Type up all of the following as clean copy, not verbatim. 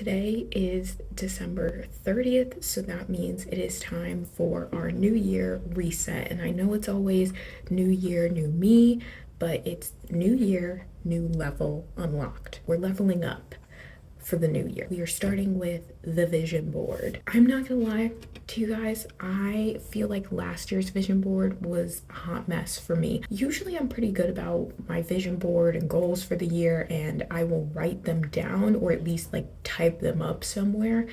Today is December 30th, so that means it is time for our New Year reset. And I know it's always New Year, New Me, but it's New Year, New Level Unlocked. We're leveling up for the new year. We are starting with the vision board. I'm not gonna lie to you guys, I feel like last year's vision board was a hot mess for me. Usually I'm pretty good about my vision board and goals for the year, and I will write them down or at least like type them up somewhere.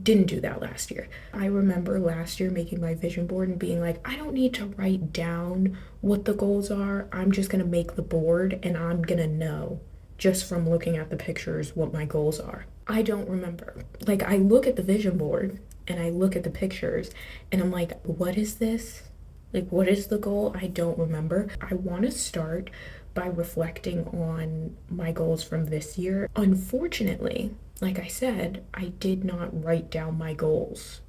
Didn't do that last year. I remember last year making my vision board and being like, I don't need to write down what the goals are. I'm just gonna make the board and I'm gonna know just from looking at the pictures what my goals are. I don't remember. Like, I look at the vision board and I look at the pictures and I'm like, what is this? Like, what is the goal? I don't remember. I want to start by reflecting on my goals from this year. Unfortunately, like I said, I did not write down my goals.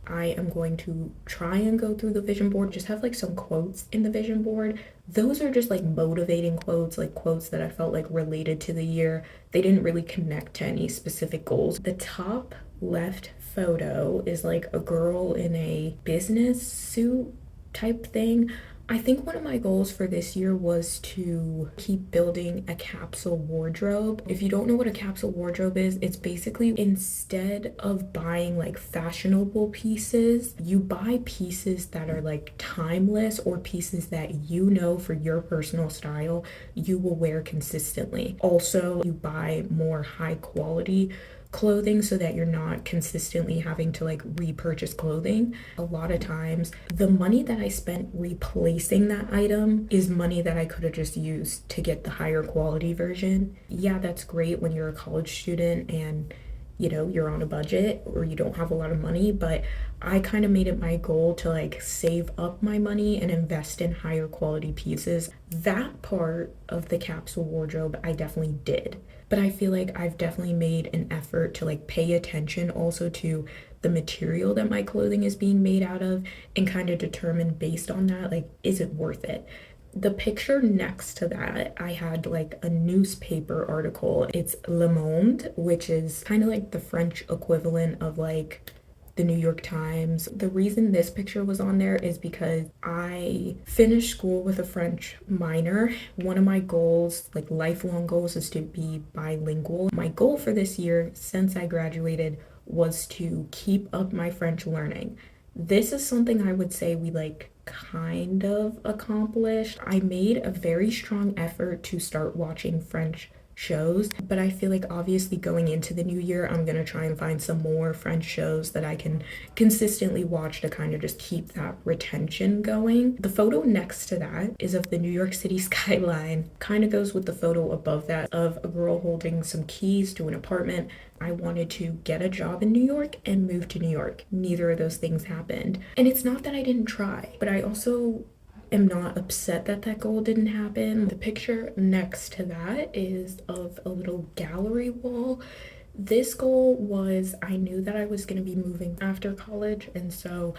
I am going to try and go through the vision board, just have like some quotes in the vision board. Those are just like motivating quotes, like quotes that I felt like related to the year. They didn't really connect to any specific goals. The top left photo is like a girl in a business suit type thing. I think one of my goals for this year was to keep building a capsule wardrobe. If you don't know what a capsule wardrobe is, it's basically instead of buying like fashionable pieces, you buy pieces that are like timeless or pieces that you know for your personal style you will wear consistently. Also, you buy more high quality clothing so that you're not consistently having to like repurchase clothing. A lot of times the money that I spent replacing that item is money that I could have just used to get the higher quality version. Yeah, that's great when you're a college student and you're on a budget or you don't have a lot of money, but I kind of made it my goal to like save up my money and invest in higher quality pieces. That part of the capsule wardrobe I definitely did, but I feel like I've definitely made an effort to like pay attention also to the material that my clothing is being made out of and kind of determine based on that, like, is it worth it? The picture next to that, I had like a newspaper article. It's Le Monde, which is kind of like the French equivalent of like the New York Times. The reason this picture was on there is because I finished school with a French minor. One of my goals, like lifelong goals, is to be bilingual. My goal for this year, since I graduated, was to keep up my French learning. This is something I would say we like kind of accomplished. I made a very strong effort to start watching French shows, but I feel like obviously going into the new year, I'm gonna try and find some more French shows that I can consistently watch to kind of just keep that retention going. The photo next to that is of the New York City skyline. Kind of goes with the photo above that of a girl holding some keys to an apartment. I wanted to get a job in New York and move to New York. Neither of those things happened. And it's not that I didn't try, but I also am not upset that that goal didn't happen. The picture next to that is of a little gallery wall. This goal was, I knew that I was going to be moving after college, and so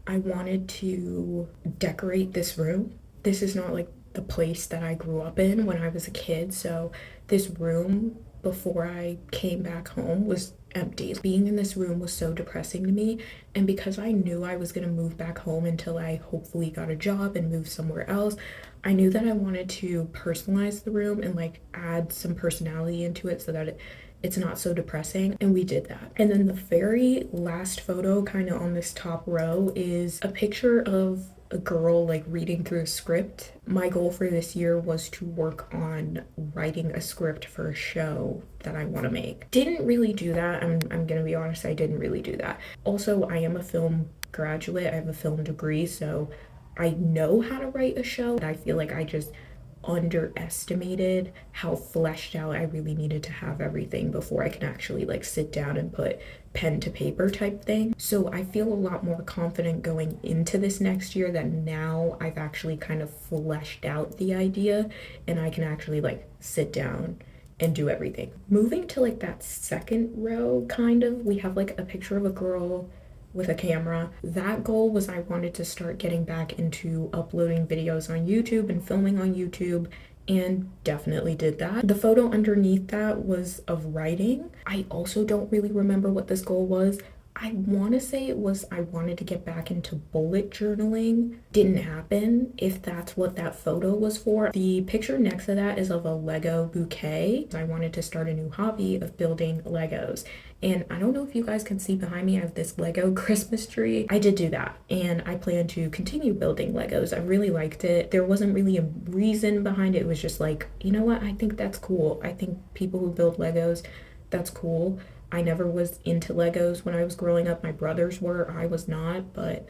I wanted to decorate this room. This is not like the place that I grew up in when I was a kid, so this room before I came back home was empty. Being in this room was so depressing to me, and because I knew I was going to move back home until I hopefully got a job and moved somewhere else, I knew that I wanted to personalize the room and like add some personality into it so that it's not so depressing, and we did that. And then the very last photo kind of on this top row is a picture of a girl like reading through a script. My goal for this year was to work on writing a script for a show that I want to make. Didn't really do that. I'm gonna be honest, I didn't really do that. Also, I am a film graduate. I have a film degree, so I know how to write a show. I feel like I just underestimated how fleshed out I really needed to have everything before I can actually like sit down and put pen to paper type thing. So I feel a lot more confident going into this next year that now I've actually kind of fleshed out the idea and I can actually like sit down and do everything. Moving to like that second row, kind of, we have like a picture of a girl with a camera. That goal was I wanted to start getting back into uploading videos on YouTube and filming on YouTube and definitely did that. The photo underneath that was of writing. I also don't really remember what this goal was. I want to say it was I wanted to get back into bullet journaling. Didn't happen, if that's what that photo was for. The picture next to that is of a Lego bouquet. I wanted to start a new hobby of building Legos. And I don't know if you guys can see behind me, I have this Lego Christmas tree. I did do that, and I plan to continue building Legos. I really liked it. There wasn't really a reason behind it. It was just like, you know what? I think that's cool. I think people who build Legos, that's cool. I never was into Legos when I was growing up. My brothers were, I was not, but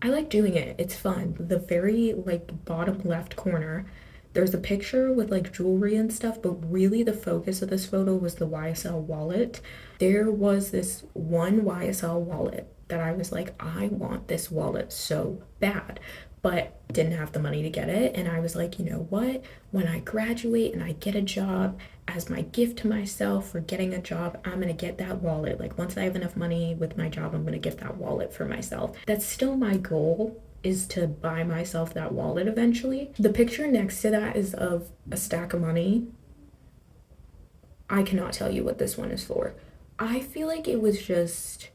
I like doing it. It's fun. The very like bottom left corner, there's a picture with like jewelry and stuff, but really the focus of this photo was the YSL wallet. There was this one YSL wallet that I was like, I want this wallet so bad, but didn't have the money to get it. And I was like, you know what? When I graduate and I get a job, as my gift to myself for getting a job, I'm gonna get that wallet. Like once I have enough money with my job, I'm gonna get that wallet for myself. That's still my goal, is to buy myself that wallet eventually. The picture next to that is of a stack of money. I cannot tell you what this one is for. I feel like it was just,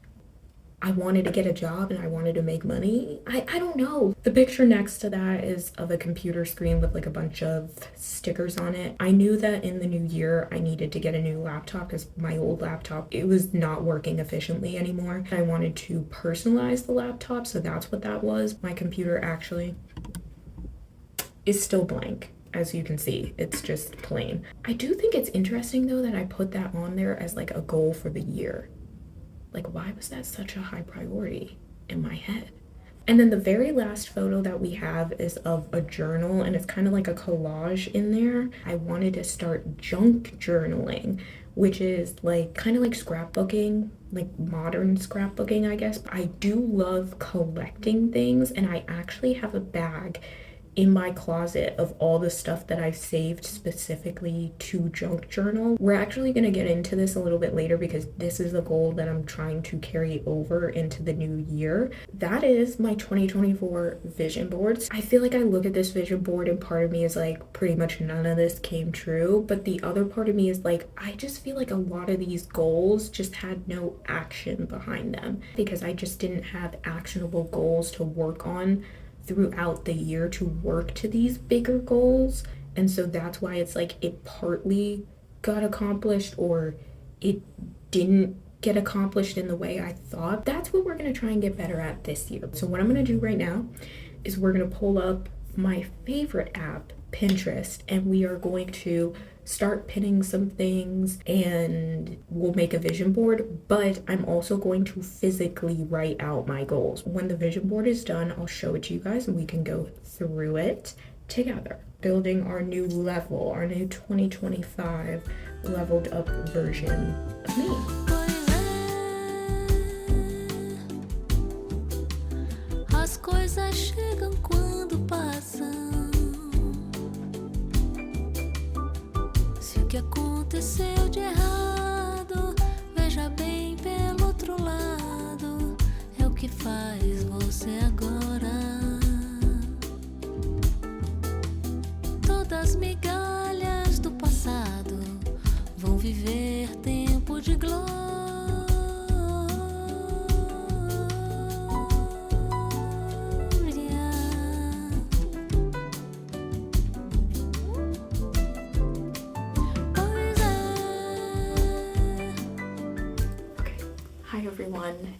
I wanted to get a job and I wanted to make money. I don't know. The picture next to that is of a computer screen with like a bunch of stickers on it. I knew that in the new year I needed to get a new laptop because my old laptop, it was not working efficiently anymore. I wanted to personalize the laptop, so that's what that was. My computer actually is still blank. As you can see, it's just plain. I do think it's interesting though that I put that on there as like a goal for the year. Like, why was that such a high priority in my head? And then the very last photo that we have is of a journal, and it's kind of like a collage in there. I wanted to start junk journaling, which is like kind of like scrapbooking, like modern scrapbooking, I guess. I do love collecting things, and I actually have a bag in my closet of all the stuff that I've saved specifically to junk journal. We're actually going to get into this a little bit later because this is a goal that I'm trying to carry over into the new year. That is my 2024 vision boards. I feel like I look at this vision board and part of me is like, pretty much none of this came true, but the other part of me is like, I just feel like a lot of these goals just had no action behind them because I just didn't have actionable goals to work on throughout the year to work to these bigger goals. And so that's why it's like it partly got accomplished or it didn't get accomplished in the way I thought. That's what we're going to try and get better at this year. So what I'm going to do right now is we're going to pull up my favorite app, Pinterest, and we are going to start pinning some things and we'll make a vision board, but I'm also going to physically write out my goals. When the vision board is done, I'll show it to you guys and we can go through it together. Building our new level, our new 2025 leveled up version of me. As coisas chegam quando passam. Se o que aconteceu de errado, veja bem pelo outro lado, é o que faz você agora. Todas as migalhas do passado vão viver tempo de glória.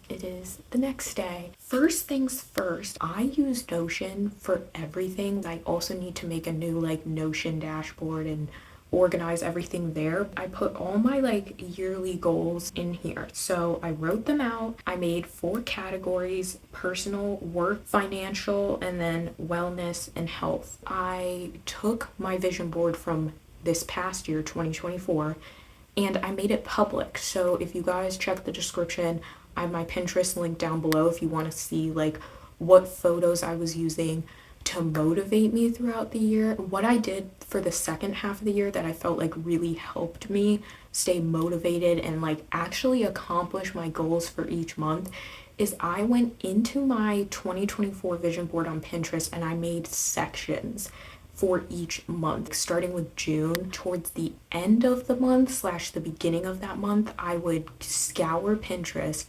It is the next day. First things first, I use Notion for everything. I also need to make a new like Notion dashboard and organize everything there. I put all my like yearly goals in here. So I wrote them out. I made 4 categories: personal, work, financial, and then wellness and health. I took my vision board from this past year, 2024, and I made it public. So if you guys check the description, I have my Pinterest link down below if you want to see like what photos I was using to motivate me throughout the year. What I did for the second half of the year that I felt like really helped me stay motivated and like actually accomplish my goals for each month is I went into my 2024 vision board on Pinterest and I made sections for each month. Starting with June, towards the end of the month slash the beginning of that month, I would scour Pinterest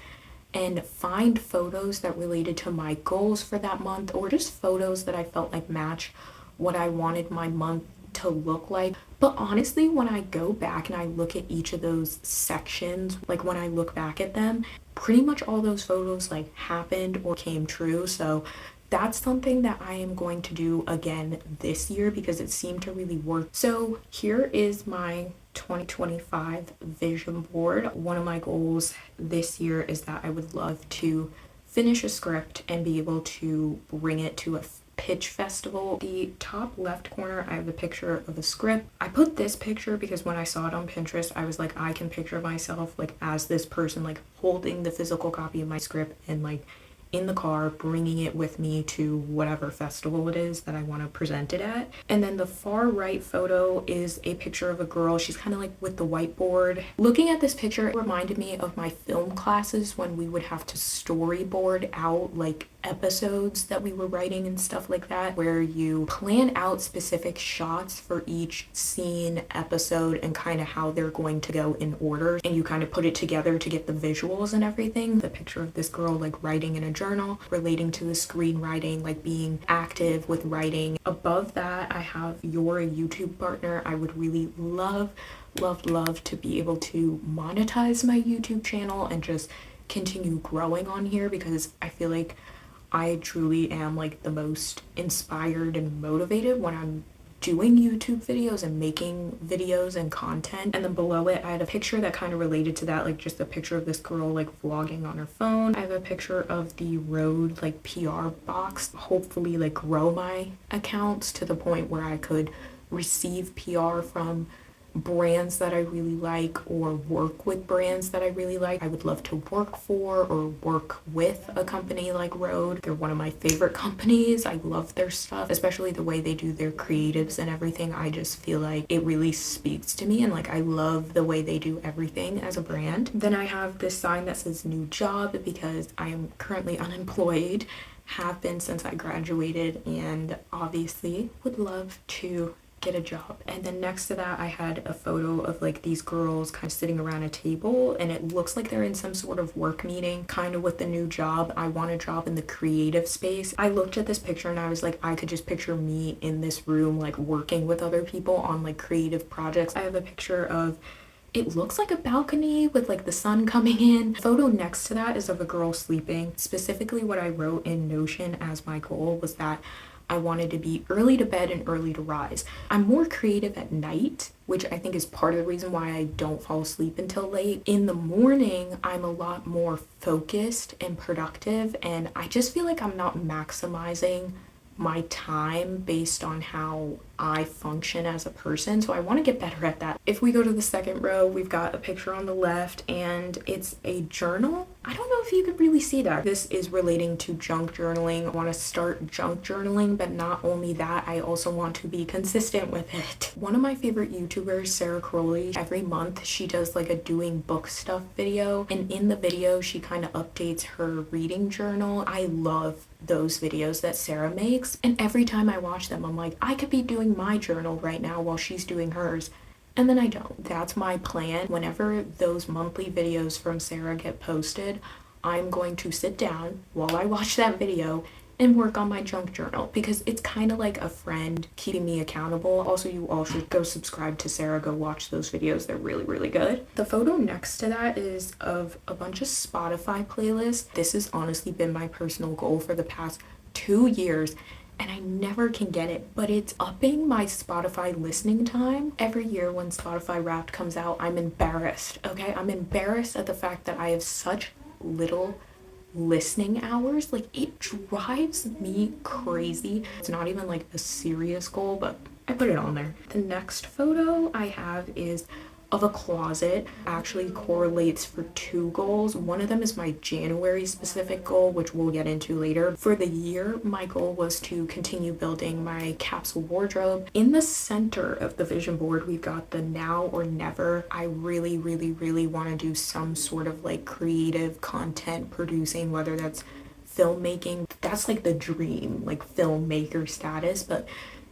and find photos that related to my goals for that month, or just photos that I felt like match what I wanted my month to look like. But honestly, when I go back and I look at each of those sections, like when I look back at them, pretty much all those photos like happened or came true. So that's something that I am going to do again this year because it seemed to really work. So here is my 2025 vision board. One of my goals this year is that I would love to finish a script and be able to bring it to a pitch festival. The top left corner, I have a picture of a script. I put this picture because when I saw it on Pinterest, I was like, I can picture myself like as this person, like holding the physical copy of my script and like in the car, bringing it with me to whatever festival it is that I want to present it at. And then the far right photo is a picture of a girl. She's kind of like with the whiteboard. Looking at this picture, it reminded me of my film classes when we would have to storyboard out like episodes that we were writing and stuff like that, where you plan out specific shots for each scene, episode, and kind of how they're going to go in order, and you kind of put it together to get the visuals and everything. The picture of this girl like writing in a journal, relating to the screenwriting, like being active with writing. Above that, I have You're a YouTube Partner. I would really love to be able to monetize my YouTube channel and just continue growing on here, because I feel like I truly am like the most inspired and motivated when I'm doing YouTube videos and making videos and content. And then below it, I had a picture that kind of related to that, like just a picture of this girl like vlogging on her phone. I have a picture of the Rode like PR box. Hopefully like grow my accounts to the point where I could receive PR from brands that I really like or work with brands that I really like. I would love to work for or work with a company like Rode. They're one of my favorite companies. I love their stuff, especially the way they do their creatives and everything. I just feel like it really speaks to me, and like I love the way they do everything as a brand. Then I have this sign that says new job because I am currently unemployed, have been since I graduated, and obviously would love to get a job. And then next to that, I had a photo of like these girls kind of sitting around a table, and it looks like they're in some sort of work meeting, kind of with the new job. I want a job in the creative space. I looked at this picture and I was like, I could just picture me in this room like working with other people on like creative projects. I have a picture of, it looks like a balcony with like the sun coming in. The photo next to that is of a girl sleeping. Specifically what I wrote in Notion as my goal was that I wanted to be early to bed and early to rise. I'm more creative at night, which I think is part of the reason why I don't fall asleep until late. In the morning, I'm a lot more focused and productive, and I just feel like I'm not maximizing my time based on how I function as a person. So I want to get better at that. If we go to the second row, we've got a picture on the left and it's a journal. I don't know if you could really see that. This is relating to junk journaling. I want to start junk journaling, but not only that, I also want to be consistent with it. One of my favorite YouTubers, Sarah Crowley, every month she does like a doing book stuff video, and in the video she kind of updates her reading journal. I love those videos that Sarah makes, and every time I watch them I'm like, I could be doing my journal right now while she's doing hers, and then I don't. That's my plan. Whenever those monthly videos from Sarah get posted, I'm going to sit down while I watch that video and work on my junk journal, because it's kind of like a friend keeping me accountable. Also, you all should go subscribe to Sarah, go watch those videos. They're really, really good. The photo next to that is of a bunch of Spotify playlists. This has honestly been my personal goal for the past 2 years, and I never can get it, but it's upping my Spotify listening time. Every year when Spotify Wrapped comes out, I'm embarrassed, okay? I'm embarrassed at the fact that I have such little listening hours. Like, it drives me crazy. It's not even like a serious goal, but I put it on there. The next photo I have is of a closet. Actually correlates for 2 goals. One of them is my January specific goal, which we'll get into later. For the year, my goal was to continue building my capsule wardrobe. In the center of the vision board, we've got the now or never. I really want to do some sort of like creative content producing, whether that's filmmaking. That's like the dream, like filmmaker status, but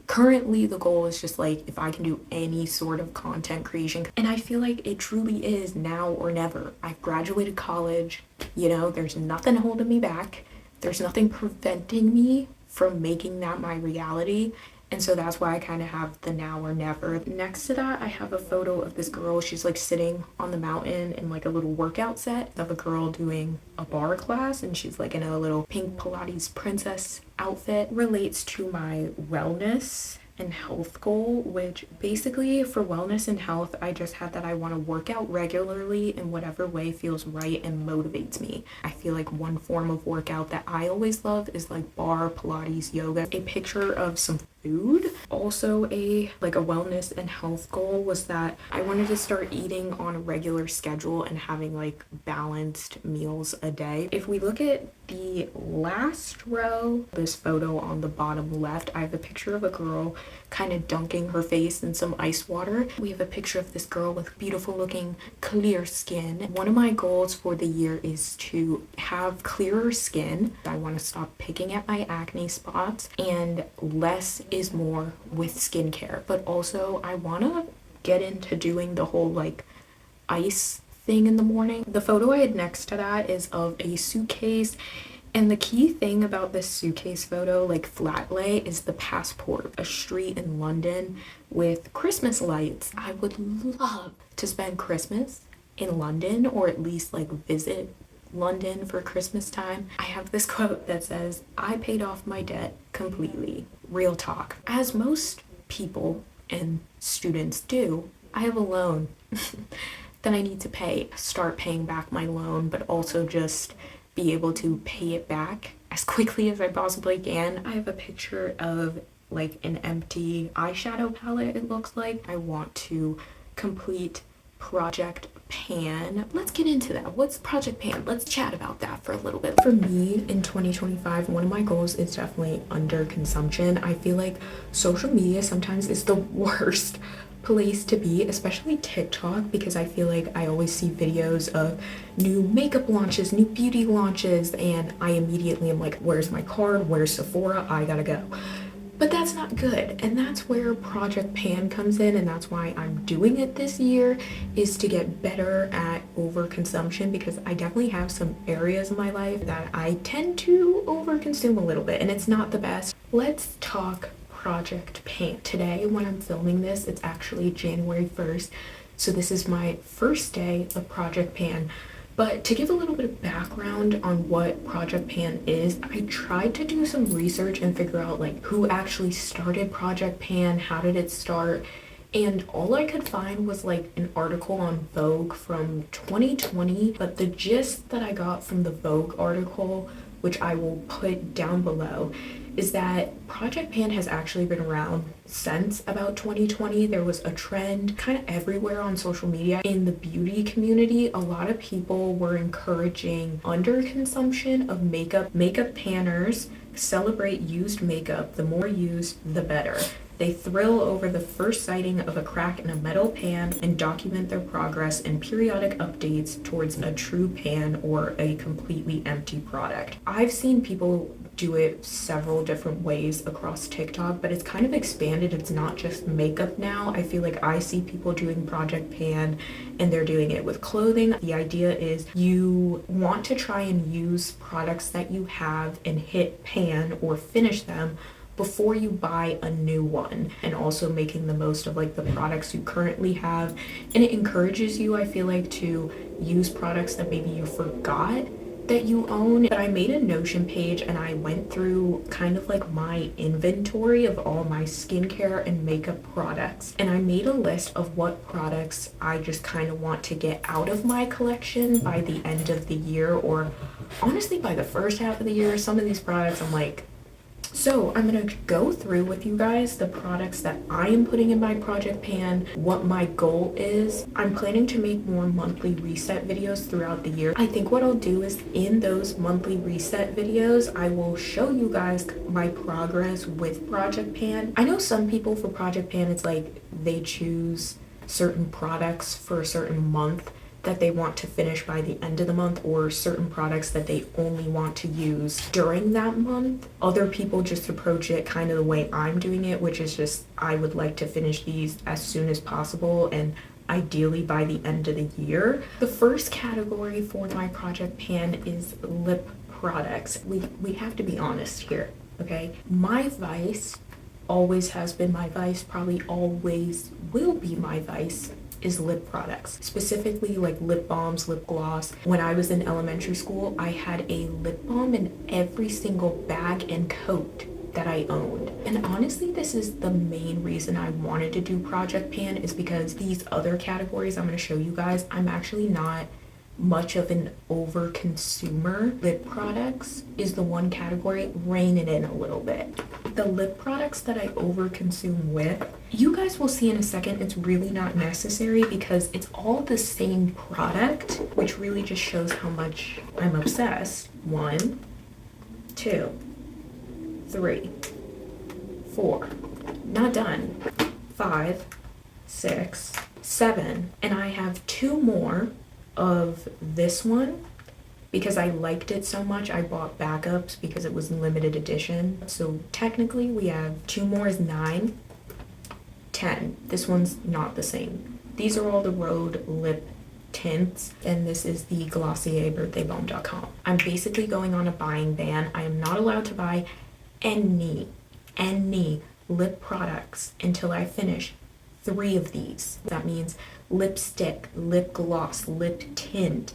Currently, the goal is just like if I can do any sort of content creation, and I feel like it truly is now or never. I've graduated college, you know, there's nothing holding me back, there's nothing preventing me from making that my reality. And so that's why I kind of have the now or never. Next to that, I have a photo of this girl. She's like sitting on the mountain in like a little workout set of a girl doing a bar class, and she's like in a little pink Pilates princess outfit. Relates to my wellness and health goal, which basically for wellness and health, I just had that I want to work out regularly in whatever way feels right and motivates me. I feel like one form of workout that I always love is like bar, Pilates, yoga. A picture of some food. Also a wellness and health goal was that I wanted to start eating on a regular schedule and having like balanced meals a day. If we look at the last row, this photo on the bottom left, I have a picture of a girl kind of dunking her face in some ice water. We have a picture of this girl with beautiful looking clear skin. One of my goals for the year is to have clearer skin. I want to stop picking at my acne spots, and less is more with skincare. But also I want to get into doing the whole like ice thing in the morning. The photo I had next to that is of a suitcase, and the key thing about this suitcase photo, like flat lay, is the passport. A street in London with Christmas lights. I would love to spend Christmas in London, or at least like visit London for Christmas time. I have this quote that says, "I paid off my debt completely." Real talk. As most people and students do, I have a loan that I need to start paying back my loan, but also just be able to pay it back as quickly as I possibly can. I have a picture of like an empty eyeshadow palette, it looks like. I want to complete Project Pan. Let's get into that. What's Project Pan? Let's chat about that for a little bit. For me in 2025, one of my goals is definitely under consumption. I feel like social media sometimes is the worst place to be, especially TikTok, because I feel like I always see videos of new makeup launches, new beauty launches, and I immediately am like, where's my card? Where's Sephora? I gotta go. But that's not good, and that's where Project Pan comes in, and that's why I'm doing it this year, is to get better at overconsumption, because I definitely have some areas in my life that I tend to overconsume a little bit, and it's not the best. Let's talk Project Pan. Today, when I'm filming this, it's actually January 1st, so this is my first day of Project Pan. But to give a little bit of background on what Project Pan is, I tried to do some research and figure out like who actually started Project Pan, how did it start, and all I could find was like an article on Vogue from 2020, but the gist that I got from the Vogue article, which I will put down below, is that Project Pan has actually been around since about 2020. There was a trend kind of everywhere on social media. In the beauty community, a lot of people were encouraging underconsumption of makeup. Makeup panners celebrate used makeup. The more used, the better. They thrill over the first sighting of a crack in a metal pan and document their progress in periodic updates towards a true pan or a completely empty product. I've seen people do it several different ways across TikTok, but it's kind of expanded. It's not just makeup now. I feel like I see people doing Project Pan and they're doing it with clothing. The idea is you want to try and use products that you have and hit pan or finish them before you buy a new one, and also making the most of like the products you currently have. And it encourages you, I feel like, to use products that maybe you forgot that you own. But I made a Notion page and I went through kind of like my inventory of all my skincare and makeup products, and I made a list of what products I just kind of want to get out of my collection by the end of the year, or honestly by the first half of the year. Some of these products I'm like, so I'm going to go through with you guys the products that I am putting in my Project Pan, what my goal is. I'm planning to make more monthly reset videos throughout the year. I think what I'll do is in those monthly reset videos, I will show you guys my progress with Project Pan. I know some people for Project Pan, it's like they choose certain products for a certain month that they want to finish by the end of the month, or certain products that they only want to use during that month. Other people just approach it kind of the way I'm doing it, which is just I would like to finish these as soon as possible and ideally by the end of the year. The first category for my project pan is lip products. We have to be honest here, okay? My vice always has been my vice, probably always will be my vice, is lip products, specifically like lip balms, lip gloss. When I was in elementary school, I had a lip balm in every single bag and coat that I owned. And honestly, this is the main reason I wanted to do Project Pan, is because these other categories I'm going to show you guys, I'm actually not much of an over consumer. Lip products is the one category, rein it in a little bit. The lip products that I over consume with, you guys will see in a second, it's really not necessary because it's all the same product, which really just shows how much I'm obsessed. 1, 2, 3, 4, not done, 5, 6, 7, and I have 2 more of this one because I liked it so much. I bought backups because it was limited edition. So technically we have 2 more is 9, 10. This one's not the same. These are all the Rhode lip tints, and this is the Glossier birthdaybalm.com. I'm basically going on a buying ban. I am not allowed to buy any lip products until I finish 3 of these. That means lipstick, lip gloss, lip tint,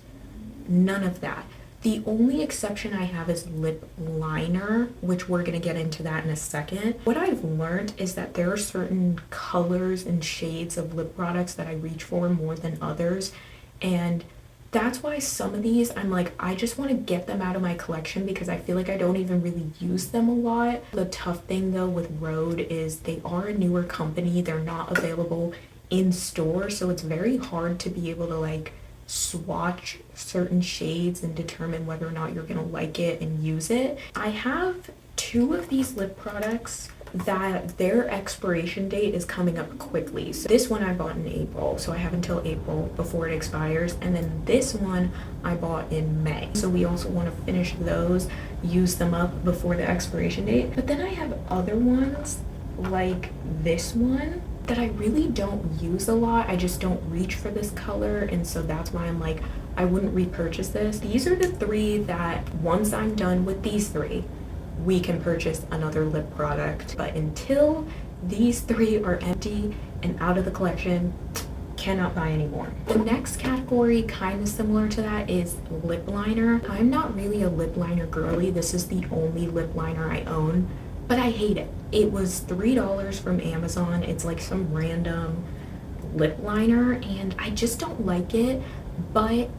none of that. The only exception I have is lip liner, which we're going to get into that in a second. What I've learned is that there are certain colors and shades of lip products that I reach for more than others, and that's why some of these I'm like, I just want to get them out of my collection because I feel like I don't even really use them a lot. The tough thing though with Rhode is they are a newer company. They're not available in store, so it's very hard to be able to like swatch certain shades and determine whether or not you're gonna like it and use it. I have 2 of these lip products that their expiration date is coming up quickly. So this one I bought in April, so I have until April before it expires, and then this one I bought in May. So we also want to finish those, use them up before the expiration date. But then I have other ones like this one that I really don't use a lot. I just don't reach for this color, and so that's why I'm like, I wouldn't repurchase this. These are the 3 that once I'm done with these 3, we can purchase another lip product. But until these 3 are empty and out of the collection, cannot buy anymore. The next category, kind of similar to that, is lip liner. I'm not really a lip liner girly. This is the only lip liner I own, but I hate it. It was $3 from Amazon. It's like some random lip liner, and I just don't like it, but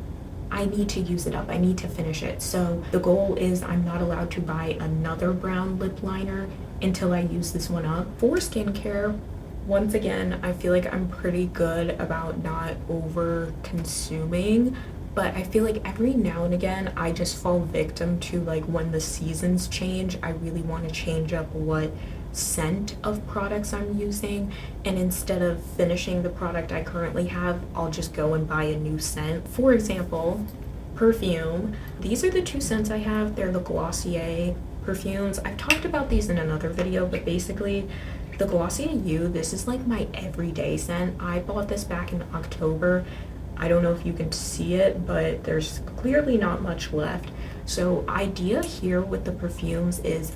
I need to use it up. I need to finish it. So the goal is I'm not allowed to buy another brown lip liner until I use this one up. For skincare, once again, I feel like I'm pretty good about not over consuming, but I feel like every now and again I just fall victim to, like, when the seasons change, I really want to change up what scent of products I'm using, and instead of finishing the product I currently have, I'll just go and buy a new scent. For example, perfume. These are the 2 scents I have. They're the Glossier perfumes. I've talked about these in another video, but basically the Glossier You, this is like my everyday scent. I bought this back in October. I don't know if you can see it, but there's clearly not much left. So idea here with the perfumes is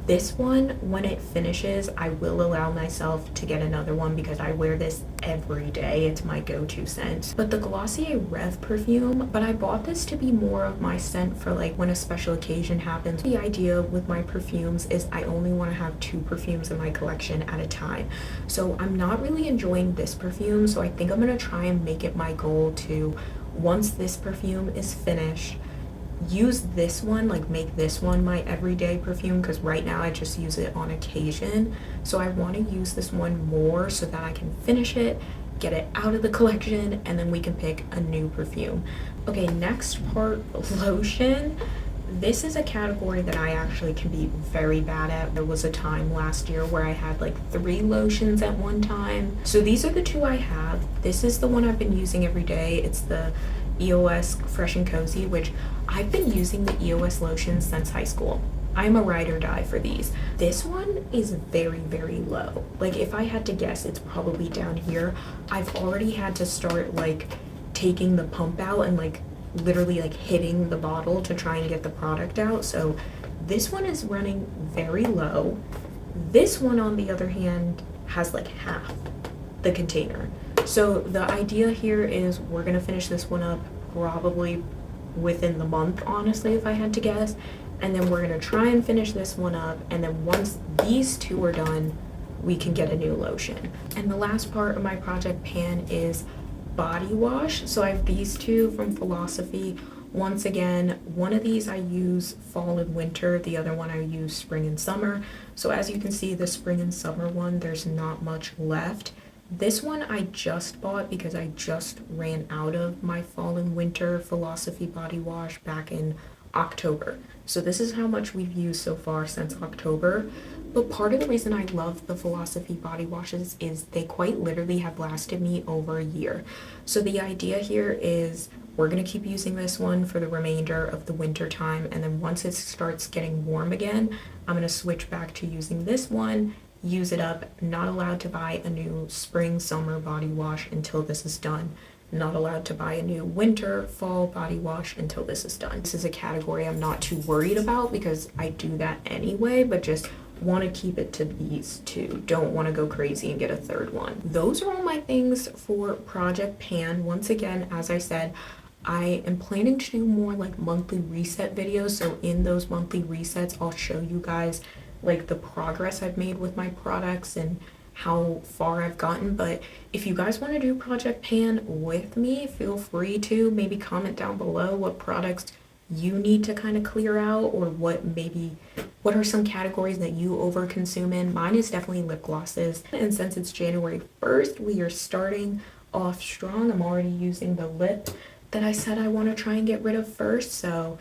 this one, when it finishes, I will allow myself to get another one because I wear this every day. It's my go-to scent. But the Glossier Rev perfume, but I bought this to be more of my scent for like when a special occasion happens. The idea with my perfumes is I only want to have 2 perfumes in my collection at a time. So I'm not really enjoying this perfume, so I think I'm going to try and make it my goal to, once this perfume is finished, use this one, like make this one my everyday perfume, because right now I just use it on occasion. So I want to use this one more so that I can finish it, get it out of the collection, and then we can pick a new perfume. Okay, next part, lotion. This is a category that I actually can be very bad at. There was a time last year where I had like 3 lotions at one time. So these are the 2 I have. This is the one I've been using every day. It's the EOS Fresh and Cozy, which I've been using the EOS lotion since high school. I'm a ride or die for these. This one is very, very low. Like if I had to guess, it's probably down here. I've already had to start like taking the pump out and like literally like hitting the bottle to try and get the product out. So this one is running very low. This one, on the other hand, has like half the container. So the idea here is we're gonna finish this one up probably within the month, honestly, if I had to guess. And then we're gonna try and finish this one up. And then once these two are done, we can get a new lotion. And the last part of my project pan is body wash. So I have these two from Philosophy. Once again, one of these I use fall and winter, the other one I use spring and summer. So as you can see, the spring and summer one, there's not much left. This one I just bought because I just ran out of my fall and winter Philosophy body wash back in October. So this is how much we've used so far since October. But part of the reason I love the Philosophy body washes is they quite literally have lasted me over a year. So the idea here is we're gonna keep using this one for the remainder of the winter time, and then once it starts getting warm again, I'm gonna switch back to using this one, use it up. Not allowed to buy a new spring summer body wash until this is done. Not allowed to buy a new winter fall body wash until this is done. This is a category I'm not too worried about because I do that anyway, but just want to keep it to these two. Don't want to go crazy and get a third one. Those are all my things for Project Pan. Once again, as I said, I am planning to do more like monthly reset videos. So in those monthly resets, I'll show you guys like the progress I've made with my products and how far I've gotten. But if you guys want to do Project Pan with me, feel free to maybe comment down below what products you need to kind of clear out, or what are some categories that you overconsume in. Mine is definitely lip glosses, and since it's January 1st, we are starting off strong. I'm already using the lip that I said I want to try and get rid of first, so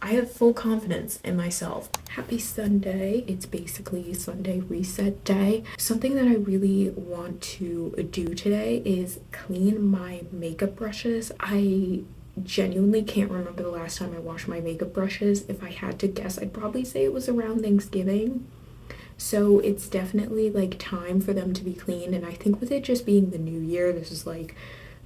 I have full confidence in myself. Happy Sunday. It's basically Sunday reset day. Something that I really want to do today is clean my makeup brushes. I genuinely can't remember the last time I washed my makeup brushes. If I had to guess, I'd probably say it was around Thanksgiving. So it's definitely like time for them to be clean. And I think with it just being the new year, this is like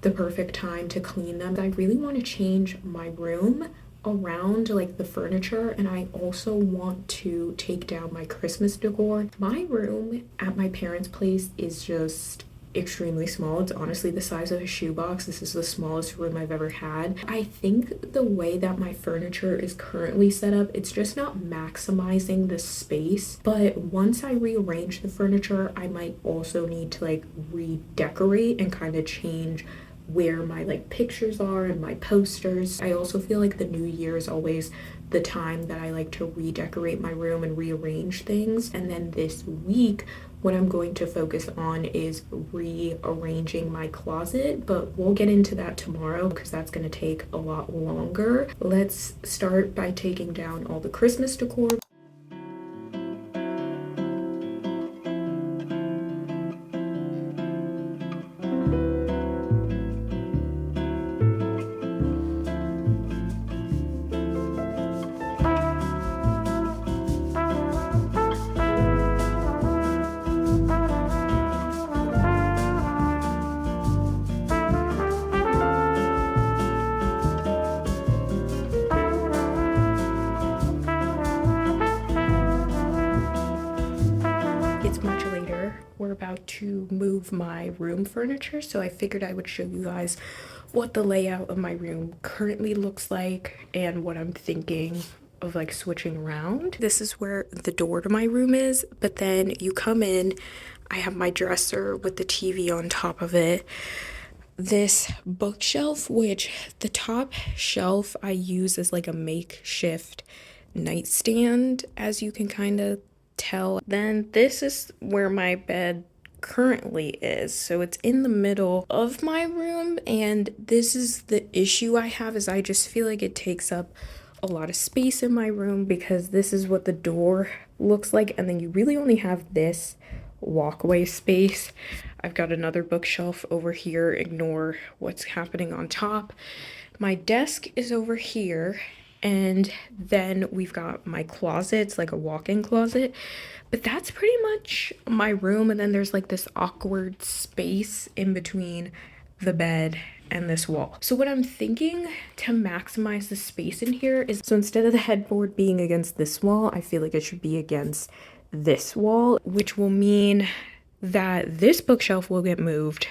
the perfect time to clean them. I really want to change my room around like the furniture, and I also want to take down my Christmas decor. My room at my parents' place is just extremely small. It's honestly the size of a shoebox. This is the smallest room I've ever had. I think the way that my furniture is currently set up, it's just not maximizing the space. But once I rearrange the furniture, I might also need to like redecorate and kind of change where my like pictures are and my posters. I also feel like the new year is always the time that I like to redecorate my room and rearrange things. And then this week, what I'm going to focus on is rearranging my closet, but we'll get into that tomorrow because that's going to take a lot longer. Let's start by taking down all the Christmas decor. Much later, we're about to move my room furniture, so I figured I would show you guys what the layout of my room currently looks like and what I'm thinking of like switching around. This is where the door to my room is, but then you come in, I have my dresser with the TV on top of it, this bookshelf, which the top shelf I use as like a makeshift nightstand, as you can kind of tell. Then this is where my bed currently is, so it's in the middle of my room, and this is the issue I have, is I just feel like it takes up a lot of space in my room because this is what the door looks like, and then you really only have this walkway space. I've got another bookshelf over here. Ignore what's happening on top. My desk is over here, and then we've got my closet. It's like a walk-in closet, but that's pretty much my room. And then there's like this awkward space in between the bed and this wall. So what I'm thinking to maximize the space in here is, so instead of the headboard being against this wall, I feel like it should be against this wall, which will mean that this bookshelf will get moved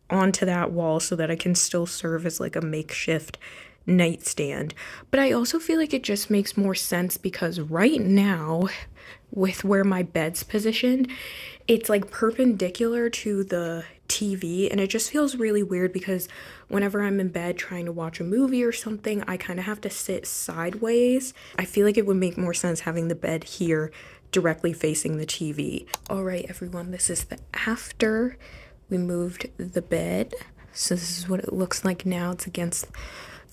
onto that wall so that I can still serve as like a makeshift nightstand. But I also feel like it just makes more sense because right now, with where my bed's positioned, it's like perpendicular to the TV, and it just feels really weird because whenever I'm in bed trying to watch a movie or something, I kind of have to sit sideways. I feel like it would make more sense having the bed here directly facing the TV. All right, everyone, this is the after we moved the bed. So this is what it looks like now. It's against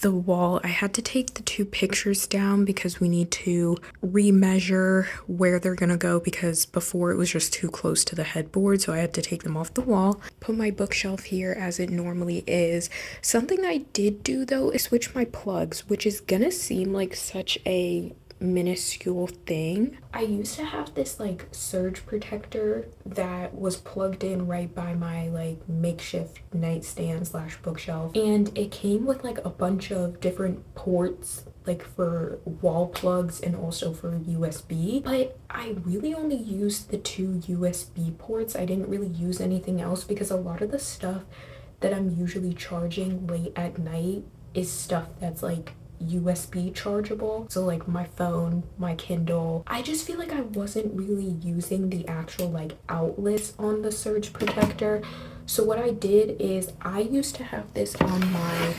the wall. I had to take the two pictures down because we need to remeasure where they're gonna go, because before it was just too close to the headboard, so I had to take them off the wall. Put my bookshelf here as it normally is. Something I did do though is switch my plugs, which is gonna seem like such a minuscule thing. I used to have this like surge protector that was plugged in right by my like makeshift nightstand slash bookshelf, and it came with like a bunch of different ports, like for wall plugs and also for USB, but I really only used the two USB ports. I didn't really use anything else because a lot of the stuff that I'm usually charging late at night is stuff that's like USB chargeable, so like my phone, my Kindle. I just feel like I wasn't really using the actual like outlets on the surge protector. So what I did is I used to have this on my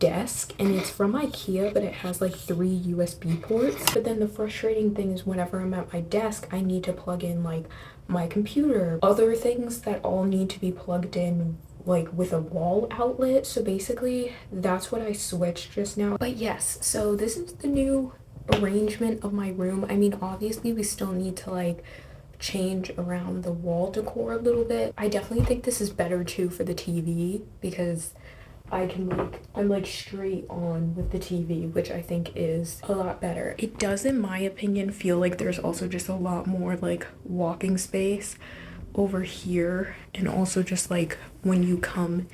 desk, and it's from IKEA, but it has like 3 USB ports. But then the frustrating thing is whenever I'm at my desk, I need to plug in like my computer, other things that all need to be plugged in like with a wall outlet. So basically that's what I switched just now. But yes, so this is the new arrangement of my room. I mean, obviously we still need to like change around the wall decor a little bit. I definitely think this is better too for the TV because I can like, I'm like straight on with the TV, which I think is a lot better. It does, in my opinion, feel like there's also just a lot more like walking space over here, and also just like when you come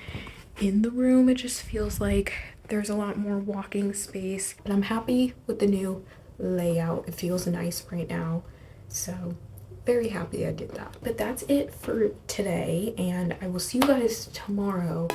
in the room, it just feels like there's a lot more walking space. But I'm happy with the new layout. It feels nice right now, so very happy I did that. But that's it for today, and I will see you guys tomorrow.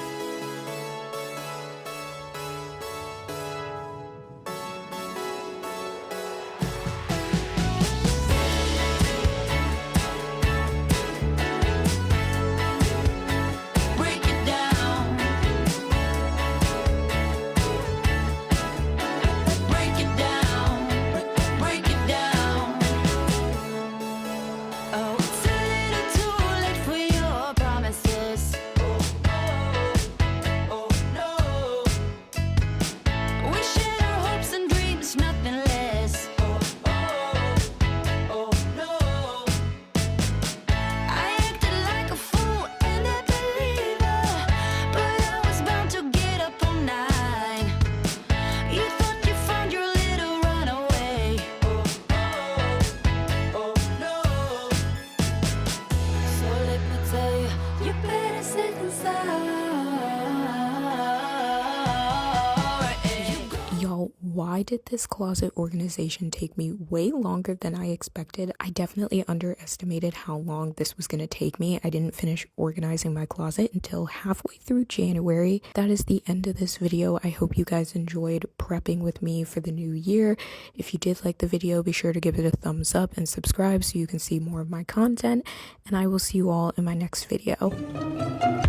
Why did this closet organization take me way longer than I expected? I definitely underestimated how long this was going to take me. I didn't finish organizing my closet until halfway through January. That is the end of this video. I hope you guys enjoyed prepping with me for the new year. If you did like the video, be sure to give it a thumbs up and subscribe so you can see more of my content. And I will see you all in my next video.